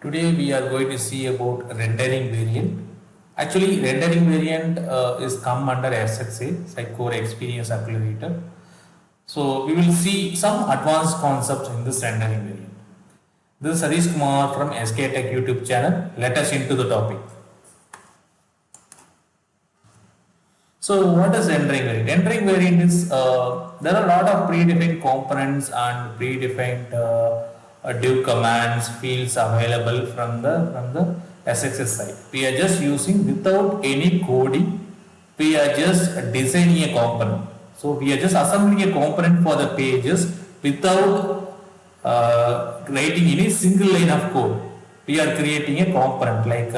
Today we are going to see about rendering variant. Actually, rendering variant is come under SXA, Sitecore Experience Accelerator. So we will see some advanced concepts in this rendering variant. This is Harish Kumar from SK Tech YouTube channel. Let us into the topic. So what is rendering variant? Rendering variant is there are a lot of predefined components and predefined div commands fields available from the SXS side. We are just using without any coding. We are just designing a component. So we are just assembling a component for the pages without writing any single line of code. We are creating a component like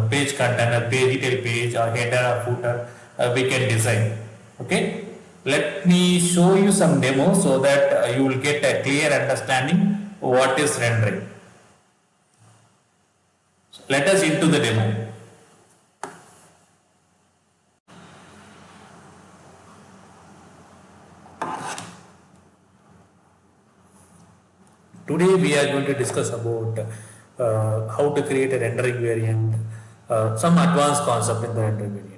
page content, a page detail page, or header or footer. We can design. Okay. Let me show you some demo so that you will get a clear understanding what is rendering. So let us into the demo. Today we are going to discuss about how to create a rendering variant, some advanced concept in the rendering variant.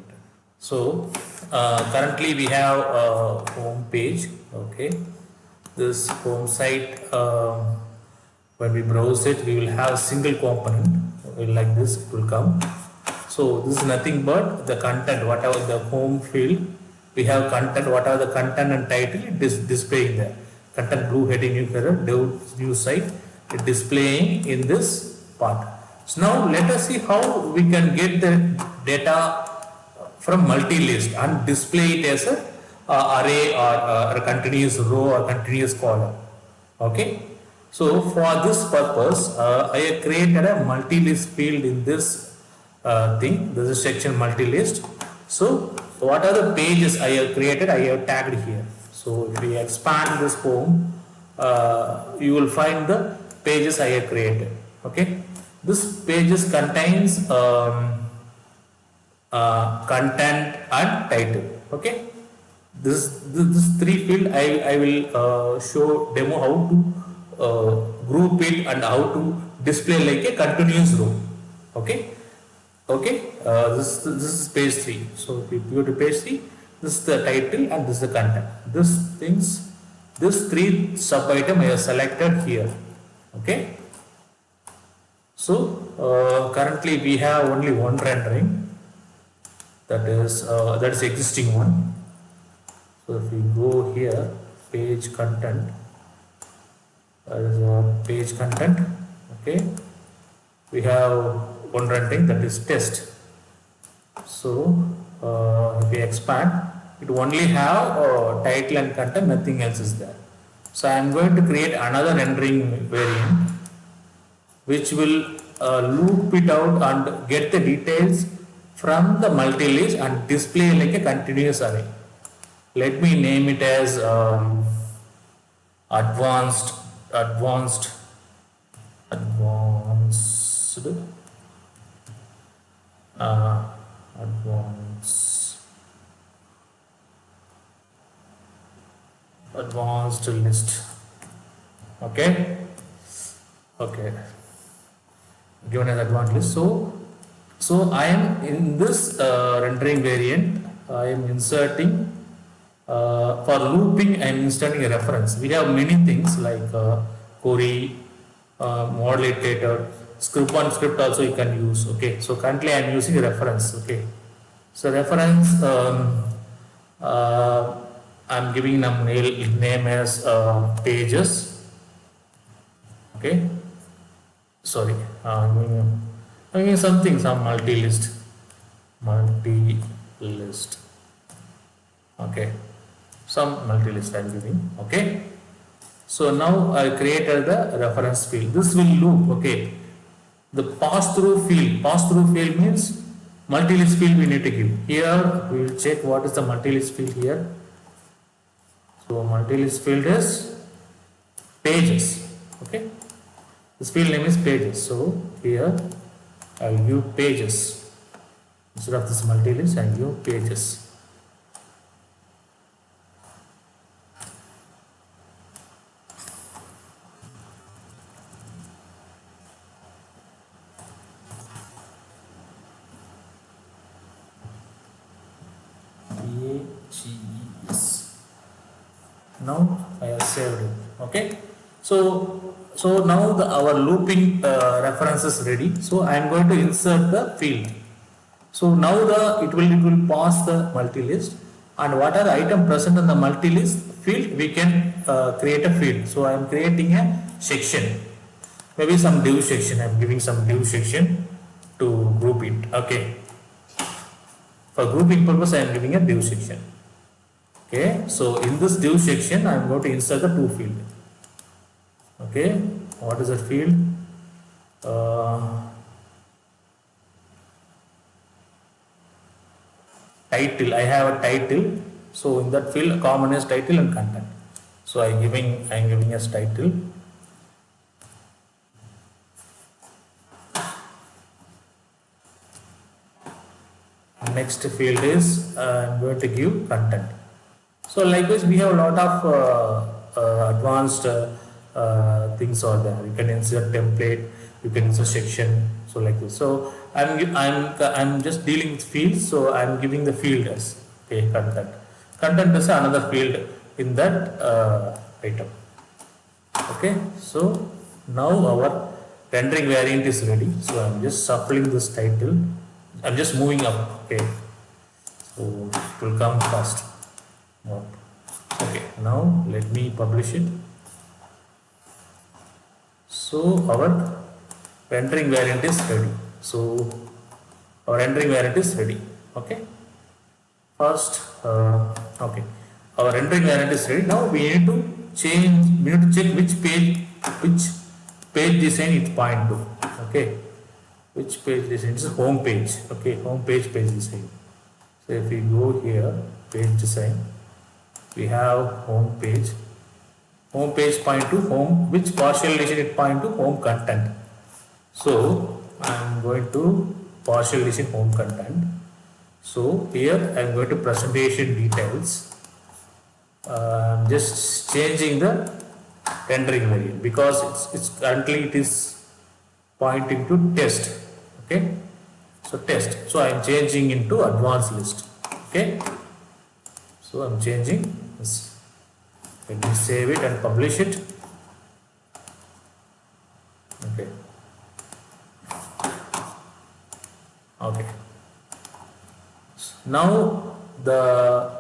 So currently we have a home page. Okay, this home site, when we browse it, we will have a single component like this. It will come. So this is nothing but the content, whatever the home field. We have content, whatever the content and title, it is displaying there. Content blue heading new color, new site, it displaying in this part. So now let us see how we can get the data from multi-list and display it as a array or a continuous row or continuous column. Okay. So for this purpose, I have created a multi-list field in this thing. This is section multi-list. So what are the pages I have created? I have tagged here. So if we expand this home, you will find the pages I have created. Okay. This pages contains content and title. Okay. This three field I will show demo how to group it and how to display like a continuous row. Okay. Okay. This is page 3. So if you go to page 3, this is the title and this is the content. This three sub item I have selected here. Okay. So currently we have only one rendering, that is existing one. So if we go here, page content, that is our page content. Okay, we have one rendering, that is test. So if we expand, it only have title and content, nothing else is there. So I am going to create another rendering variant which will loop it out and get the details from the multi-list and display like a continuous array. Let me name it as advanced advanced list. Okay. Okay. Given as advanced list. So I am in this rendering variant. I am inserting for looping. I am inserting a reference. We have many things like query, modulator, script one script also you can use. Okay. So currently I am using a reference. Okay. So reference. I am giving them name as pages. Okay. Sorry, I'm giving some multi-list. Okay, some multi-list I'm giving. Okay. So now I created the reference field. This will loop. Okay. The pass-through field means multi-list field we need to give. Here we will check what is the multi-list field here. So multi-list field is pages. Okay. This field name is pages. So here I will give pages. Instead of this multi-list, I will give pages. Now I have saved it. Okay. So now our looping reference is ready. So I am going to insert the field. So now it will pass the multi-list, and what are the item present in the multi-list field, we can create a field. So I am creating a section, maybe some div section. I am giving some div section to group it. Okay. For grouping purpose, I am giving a div section. Okay. So in this div section, I am going to insert the two field. Okay. What is that field? Title. I have a title. So in that field, common is title and content. So I am giving as title. Next field is I am going to give content. So likewise, we have a lot of advanced things are there. You can insert template, you can insert section. So like this. So I'm just dealing with fields. So I'm giving the field as okay, content. Content is another field in that item. Okay. So now our rendering variant is ready. So I'm just shuffling this title. I'm just moving up. Okay. So it will come fast. Okay. Now let me publish it. So our rendering variant is ready. So our rendering variant is ready. Okay. First, okay. Our rendering variant is ready. Now we need to change. We need to check which page design it point to. Okay. Which page design? It's a home page. Okay. Home page design. So if we go here, page design, we have home page. Home page point to home. Which partial deletion it point to? Home content. So I am going to partial deletion home content. So here I am going to presentation details. I am just changing the rendering variant because it's currently it is pointing to test. Okay. So test. So I am changing into advanced list. Okay. So I am changing this. Let me save it and publish it. Okay. Okay. Now the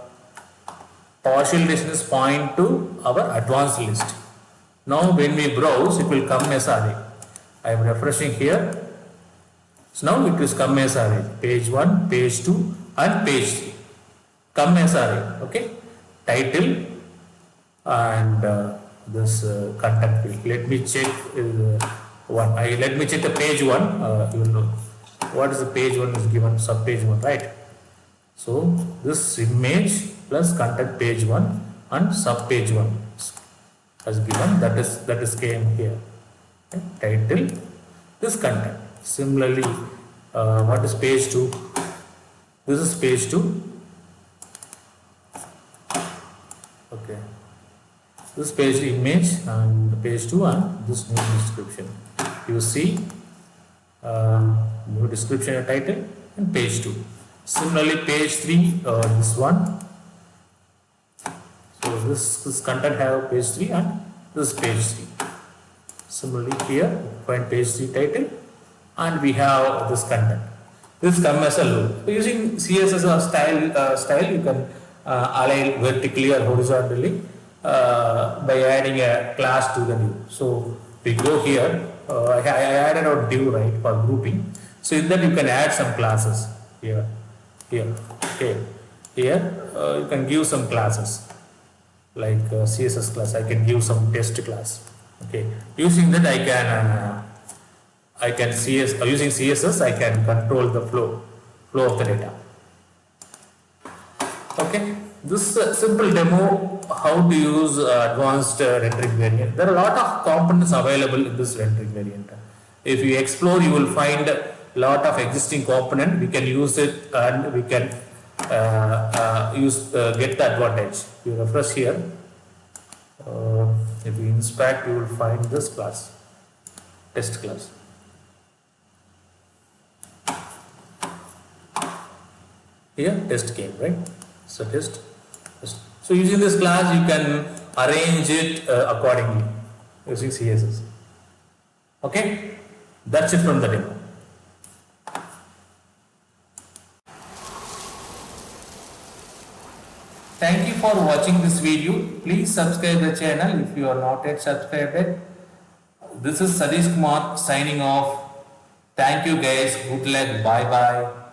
partial distance point to our advanced list. Now when we browse, it will come as array. I am refreshing here. So now it is come as array. Page 1, page 2 and page 3. Come as array. Okay. Title and this content field. Let me check one. Let me check the page 1. You will know what is the page 1 is given, sub page 1, right? So this image plus content page 1 and sub page 1 as given, that is came here. Okay. Title, this content. Similarly, what is page 2? This is page 2. Okay. This page image and page 2 and this new description. You see new description and title and page 2. Similarly, page 3, this one. So this content have page 3 and this page 3. Similarly, here find page 3 title and we have this content. This comes as a loop. So using CSS style, you can align vertically or horizontally by adding a class to the div. So we go here. I added a div, right, for grouping. So in that you can add some classes here. Okay. Here you can give some classes like CSS class. I can give some test class. Okay. Using that I can using CSS I can control the flow of the data. Okay. This simple demo how to use advanced rendering variant. There are a lot of components available in this rendering variant. If you explore, you will find a lot of existing component. We can use it and we can get the advantage. You refresh here. If you inspect, you will find this class, test class. Here test came, right? So test. So using this class, you can arrange it accordingly using CSS. Okay, that's it from the demo. Thank you for watching this video. Please subscribe the channel if you are not yet subscribed. This is Satish Kumar signing off. Thank you guys. Good luck. Bye bye.